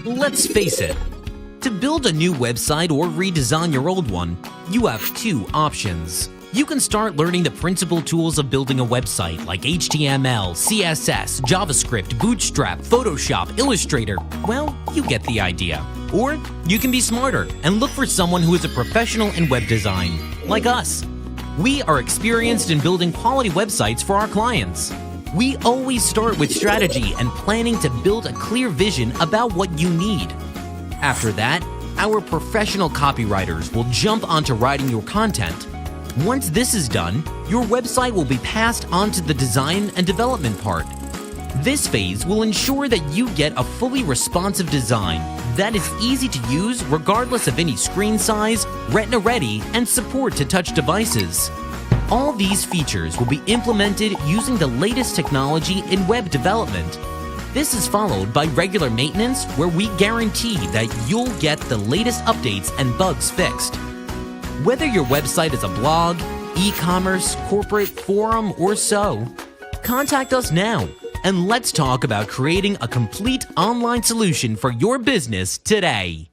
Let's face it, to build a new website or redesign your old one, you have two options. You can start learning the principal tools of building a website like HTML, CSS, JavaScript, Bootstrap, Photoshop, Illustrator. Well, you get the idea. Or you can be smarter and look for someone who is a professional in web design, like us. We are experienced in building quality websites for our clients. We always start with strategy and planning to build a clear vision about what you need. After that, our professional copywriters will jump onto writing your content. Once this is done, your website will be passed on to the design and development part. This phase will ensure that you get a fully responsive design that is easy to use regardless of any screen size, retina ready, and support to touch devices. All these features will be implemented using the latest technology in web development. This is followed by regular maintenance where we guarantee that you'll get the latest updates and bugs fixed. Whether your website is a blog, e-commerce, corporate, forum, or so, contact us now and let's talk about creating a complete online solution for your business today.